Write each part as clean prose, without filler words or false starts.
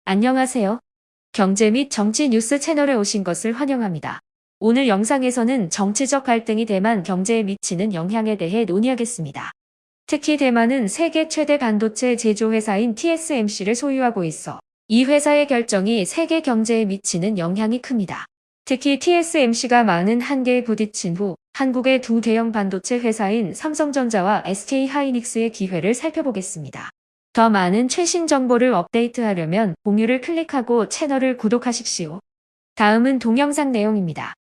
안녕하세요. 경제 및 정치 뉴스 채널에 오신 것을 환영합니다. 오늘 영상에서는 정치적 갈등이 대만 경제에 미치는 영향에 대해 논의하겠습니다. 특히 대만은 세계 최대 반도체 제조 회사인 TSMC를 소유하고 있어 이 회사의 결정이 세계 경제에 미치는 영향이 큽니다. 특히 TSMC가 많은 한계에 부딪힌 후 한국의 두 대형 반도체 회사인 삼성전자와 SK하이닉스의 기회를 살펴보겠습니다. 더 많은 최신 정보를 업데이트하려면 공유를 클릭하고 채널을 구독하십시오. 다음은 동영상 내용입니다.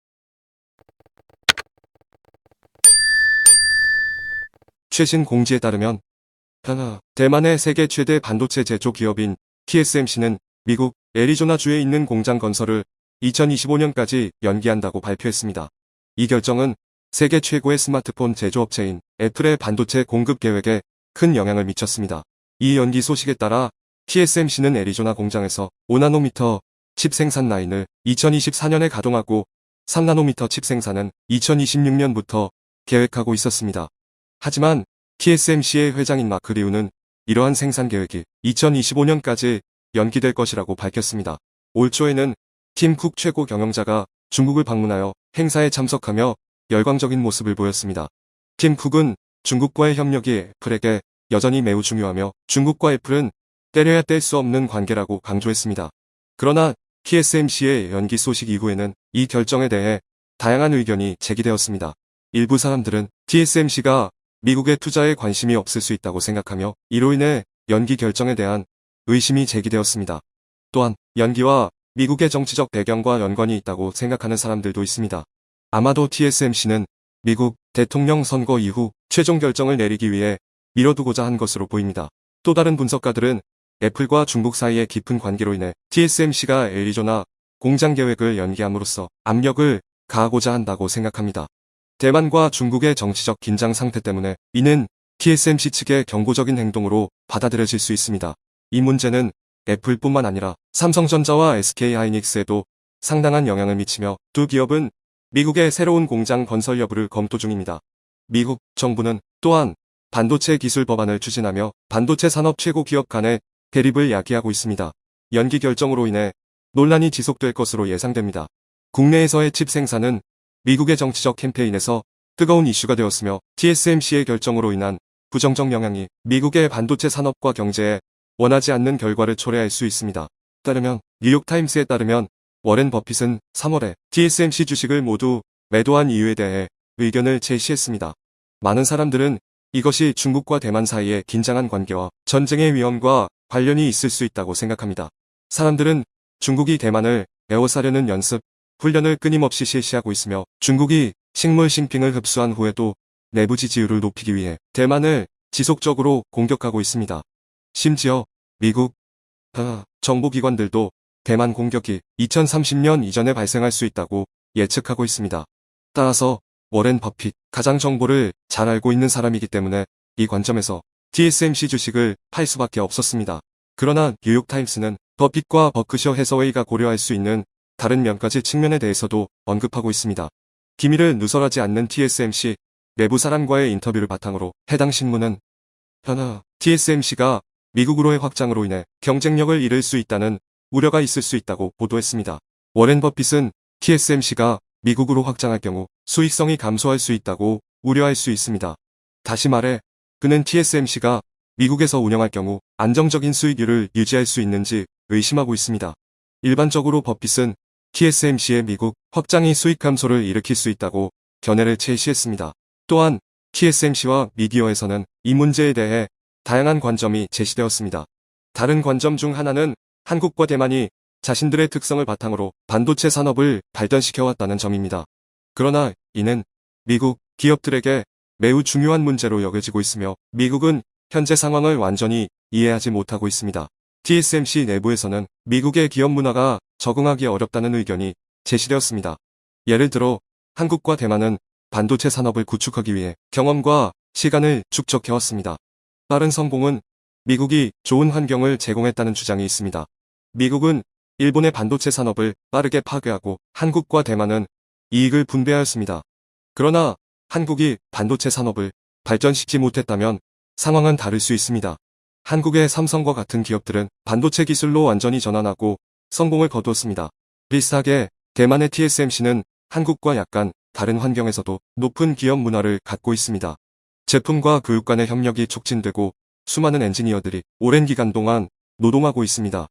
최신 공지에 따르면 대만의 세계 최대 반도체 제조 기업인 TSMC는 미국 애리조나주에 있는 공장 건설을 2025년까지 연기한다고 발표했습니다. 이 결정은 세계 최고의 스마트폰 제조업체인 애플의 반도체 공급 계획에 큰 영향을 미쳤습니다. 이 연기 소식에 따라 TSMC는 애리조나 공장에서 5나노미터 칩 생산 라인을 2024년에 가동하고 3나노미터 칩 생산은 2026년부터 계획하고 있었습니다. 하지만 TSMC의 회장인 마크 리우는 이러한 생산 계획이 2025년까지 연기될 것이라고 밝혔습니다. 올 초에는 팀 쿡 최고 경영자가 중국을 방문하여 행사에 참석하며 열광적인 모습을 보였습니다. 팀 쿡은 중국과의 협력이 애플에게 여전히 매우 중요하며 중국과 애플은 떼려야 뗄 수 없는 관계라고 강조했습니다. 그러나 TSMC의 연기 소식 이후에는 이 결정에 대해 다양한 의견이 제기되었습니다. 일부 사람들은 TSMC가 미국의 투자에 관심이 없을 수 있다고 생각하며 이로 인해 연기 결정에 대한 의심이 제기되었습니다. 또한 연기와 미국의 정치적 배경과 연관이 있다고 생각하는 사람들도 있습니다. 아마도 TSMC는 미국 대통령 선거 이후 최종 결정을 내리기 위해 미뤄두고자 한 것으로 보입니다. 또 다른 분석가들은 애플과 중국 사이의 깊은 관계로 인해 TSMC가 애리조나 공장 계획을 연기함으로써 압력을 가하고자 한다고 생각합니다. 대만과 중국의 정치적 긴장 상태 때문에 이는 TSMC 측의 경고적인 행동으로 받아들여질 수 있습니다. 이 문제는 애플뿐만 아니라 삼성전자와 SK하이닉스에도 상당한 영향을 미치며 두 기업은 미국의 새로운 공장 건설 여부를 검토 중입니다. 미국 정부는 또한 반도체 기술 법안을 추진하며 반도체 산업 최고 기업 간의 대립을 야기하고 있습니다. 연기 결정으로 인해 논란이 지속될 것으로 예상됩니다. 국내에서의 칩 생산은 미국의 정치적 캠페인에서 뜨거운 이슈가 되었으며 TSMC의 결정으로 인한 부정적 영향이 미국의 반도체 산업과 경제에 원하지 않는 결과를 초래할 수 있습니다. 따르면 뉴욕타임스에 따르면 워렌 버핏은 3월에 TSMC 주식을 모두 매도한 이유에 대해 의견을 제시했습니다. 많은 사람들은 이것이 중국과 대만 사이의 긴장한 관계와 전쟁의 위험과 관련이 있을 수 있다고 생각합니다. 사람들은 중국이 대만을 에워싸려는 연습, 훈련을 끊임없이 실시하고 있으며 중국이 식물 싱핑을 흡수한 후에도 내부 지지율을 높이기 위해 대만을 지속적으로 공격하고 있습니다. 심지어 미국 정보기관들도 대만 공격이 2030년 이전에 발생할 수 있다고 예측하고 있습니다. 따라서 워렌 버핏, 가장 정보를 잘 알고 있는 사람이기 때문에 이 관점에서 TSMC 주식을 팔 수밖에 없었습니다. 그러나 뉴욕타임스는 버핏과 버크셔 해서웨이가 고려할 수 있는 다른 몇 가지 측면에 대해서도 언급하고 있습니다. 기밀을 누설하지 않는 TSMC 내부 사람과의 인터뷰를 바탕으로 해당 신문은 TSMC가 미국으로의 확장으로 인해 경쟁력을 잃을 수 있다는 우려가 있을 수 있다고 보도했습니다. 워렌 버핏은 TSMC가 미국으로 확장할 경우 수익성이 감소할 수 있다고 우려할 수 있습니다. 다시 말해 그는 TSMC가 미국에서 운영할 경우 안정적인 수익률을 유지할 수 있는지 의심하고 있습니다. 일반적으로 버핏은 TSMC의 미국 확장이 수익 감소를 일으킬 수 있다고 견해를 제시했습니다. 또한 TSMC와 미디어에서는 이 문제에 대해 다양한 관점이 제시되었습니다. 다른 관점 중 하나는 한국과 대만이 자신들의 특성을 바탕으로 반도체 산업을 발전시켜왔다는 점입니다. 그러나 이는 미국 기업들에게 매우 중요한 문제로 여겨지고 있으며 미국은 현재 상황을 완전히 이해하지 못하고 있습니다. TSMC 내부에서는 미국의 기업 문화가 적응하기 어렵다는 의견이 제시되었습니다. 예를 들어 한국과 대만은 반도체 산업을 구축하기 위해 경험과 시간을 축적해왔습니다. 빠른 성공은 미국이 좋은 환경을 제공했다는 주장이 있습니다. 미국은 일본의 반도체 산업을 빠르게 파괴하고 한국과 대만은 이익을 분배하였습니다. 그러나 한국이 반도체 산업을 발전시키지 못했다면 상황은 다를 수 있습니다. 한국의 삼성과 같은 기업들은 반도체 기술로 완전히 전환하고 성공을 거두었습니다. 비슷하게 대만의 TSMC는 한국과 약간 다른 환경에서도 높은 기업 문화를 갖고 있습니다. 제품과 교육 간의 협력이 촉진되고 수많은 엔지니어들이 오랜 기간 동안 노동하고 있습니다.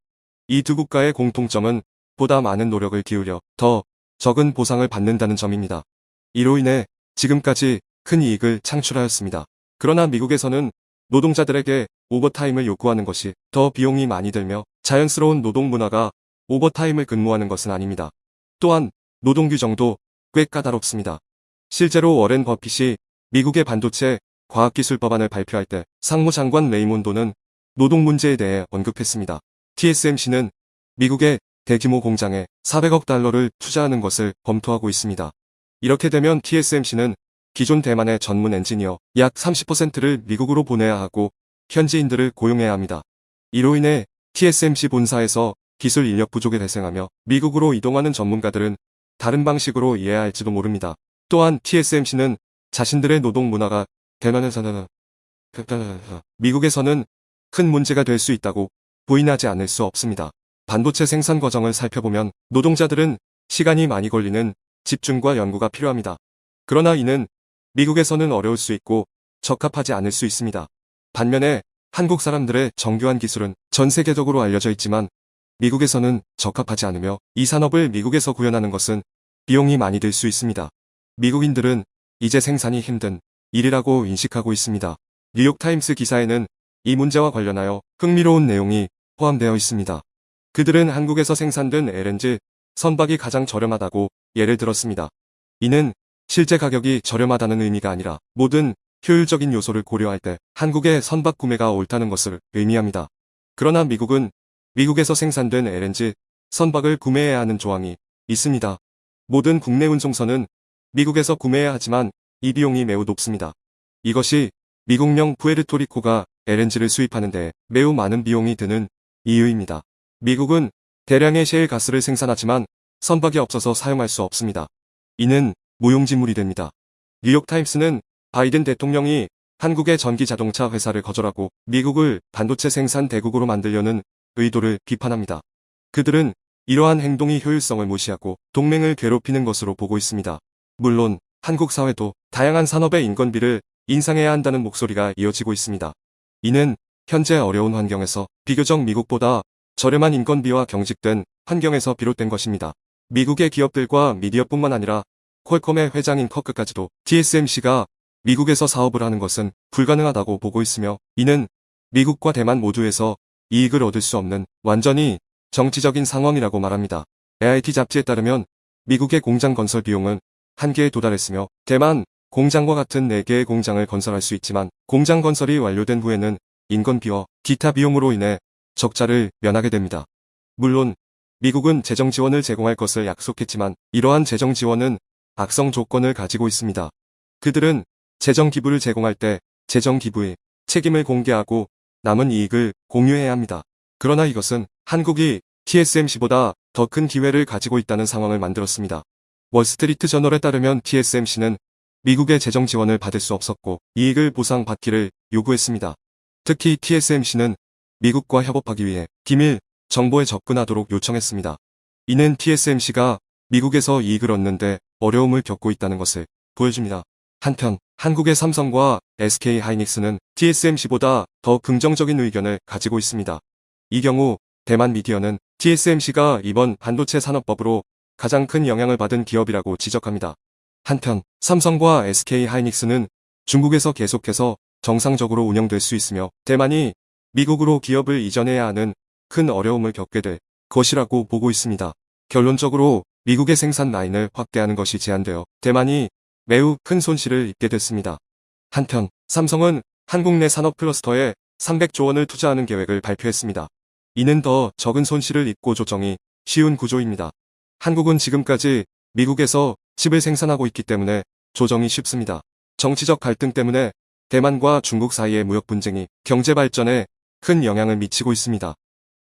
이 두 국가의 공통점은 보다 많은 노력을 기울여 더 적은 보상을 받는다는 점입니다. 이로 인해 지금까지 큰 이익을 창출하였습니다. 그러나 미국에서는 노동자들에게 오버타임을 요구하는 것이 더 비용이 많이 들며 자연스러운 노동 문화가 오버타임을 근무하는 것은 아닙니다. 또한 노동 규정도 꽤 까다롭습니다. 실제로 워렌 버핏이 미국의 반도체 과학기술 법안을 발표할 때 상무장관 레이몬도는 노동 문제에 대해 언급했습니다. TSMC는 미국의 대규모 공장에 400억 달러를 투자하는 것을 검토하고 있습니다. 이렇게 되면 TSMC는 기존 대만의 전문 엔지니어 약 30%를 미국으로 보내야 하고 현지인들을 고용해야 합니다. 이로 인해 TSMC 본사에서 기술 인력 부족이 발생하며 미국으로 이동하는 전문가들은 다른 방식으로 이해해야 할지도 모릅니다. 또한 TSMC는 자신들의 노동 문화가 대만에서는 미국에서는 큰 문제가 될 수 있다고 부인하지 않을 수 없습니다. 반도체 생산 과정을 살펴보면 노동자들은 시간이 많이 걸리는 집중과 연구가 필요합니다. 그러나 이는 미국에서는 어려울 수 있고 적합하지 않을 수 있습니다. 반면에 한국 사람들의 정교한 기술은 전 세계적으로 알려져 있지만 미국에서는 적합하지 않으며 이 산업을 미국에서 구현하는 것은 비용이 많이 들 수 있습니다. 미국인들은 이제 생산이 힘든 일이라고 인식하고 있습니다. 뉴욕타임스 기사에는 이 문제와 관련하여 흥미로운 내용이 포함되어 있습니다. 그들은 한국에서 생산된 LNG 선박이 가장 저렴하다고 예를 들었습니다. 이는 실제 가격이 저렴하다는 의미가 아니라 모든 효율적인 요소를 고려할 때 한국의 선박 구매가 옳다는 것을 의미합니다. 그러나 미국은 미국에서 생산된 LNG 선박을 구매해야 하는 조항이 있습니다. 모든 국내 운송선은 미국에서 구매해야 하지만 이 비용이 매우 높습니다. 이것이 미국령 푸에르토리코가 LNG를 수입하는 데 매우 많은 비용이 드는 이유입니다. 미국은 대량의 셰일 가스를 생산하지만 선박이 없어서 사용할 수 없습니다. 이는 무용지물이 됩니다. 뉴욕타임스는 바이든 대통령이 한국의 전기 자동차 회사를 거절하고 미국을 반도체 생산 대국으로 만들려는 의도를 비판합니다. 그들은 이러한 행동이 효율성을 무시하고 동맹을 괴롭히는 것으로 보고 있습니다. 물론 한국 사회도 다양한 산업의 인건비를 인상해야 한다는 목소리가 이어지고 있습니다. 이는 현재 어려운 환경에서 비교적 미국보다 저렴한 인건비와 경직된 환경에서 비롯된 것입니다. 미국의 기업들과 미디어뿐만 아니라 퀄컴의 회장인 커크까지도 TSMC가 미국에서 사업을 하는 것은 불가능하다고 보고 있으며 이는 미국과 대만 모두에서 이익을 얻을 수 없는 완전히 정치적인 상황이라고 말합니다. AIT 잡지에 따르면 미국의 공장 건설 비용은 한계에 도달했으며 대만 공장과 같은 4개의 공장을 건설할 수 있지만 공장 건설이 완료된 후에는 인건비와 기타 비용으로 인해 적자를 면하게 됩니다. 물론 미국은 재정 지원을 제공할 것을 약속했지만 이러한 재정 지원은 악성 조건을 가지고 있습니다. 그들은 재정 기부를 제공할 때 재정 기부의 책임을 공개하고 남은 이익을 공유해야 합니다. 그러나 이것은 한국이 TSMC보다 더 큰 기회를 가지고 있다는 상황을 만들었습니다. 월스트리트 저널에 따르면 TSMC는 미국의 재정 지원을 받을 수 없었고 이익을 보상받기를 요구했습니다. 특히 TSMC는 미국과 협업하기 위해 기밀 정보에 접근하도록 요청했습니다. 이는 TSMC가 미국에서 이익을 얻는데 어려움을 겪고 있다는 것을 보여줍니다. 한편 한국의 삼성과 SK 하이닉스는 TSMC보다 더 긍정적인 의견을 가지고 있습니다. 이 경우 대만 미디어는 TSMC가 이번 반도체 산업법으로 가장 큰 영향을 받은 기업이라고 지적합니다. 한편 삼성과 SK 하이닉스는 중국에서 계속해서 정상적으로 운영될 수 있으며 대만이 미국으로 기업을 이전해야 하는 큰 어려움을 겪게 될 것이라고 보고 있습니다. 결론적으로 미국의 생산 라인을 확대하는 것이 제한되어 대만이 매우 큰 손실을 입게 됐습니다. 한편 삼성은 한국 내 산업 클러스터에 300조 원을 투자하는 계획을 발표했습니다. 이는 더 적은 손실을 입고 조정이 쉬운 구조입니다. 한국은 지금까지 미국에서 칩을 생산하고 있기 때문에 조정이 쉽습니다. 정치적 갈등 때문에 대만과 중국 사이의 무역 분쟁이 경제 발전에 큰 영향을 미치고 있습니다.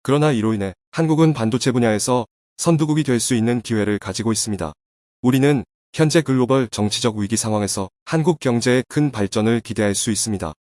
그러나 이로 인해 한국은 반도체 분야에서 선두국이 될 수 있는 기회를 가지고 있습니다. 우리는 현재 글로벌 정치적 위기 상황에서 한국 경제의 큰 발전을 기대할 수 있습니다.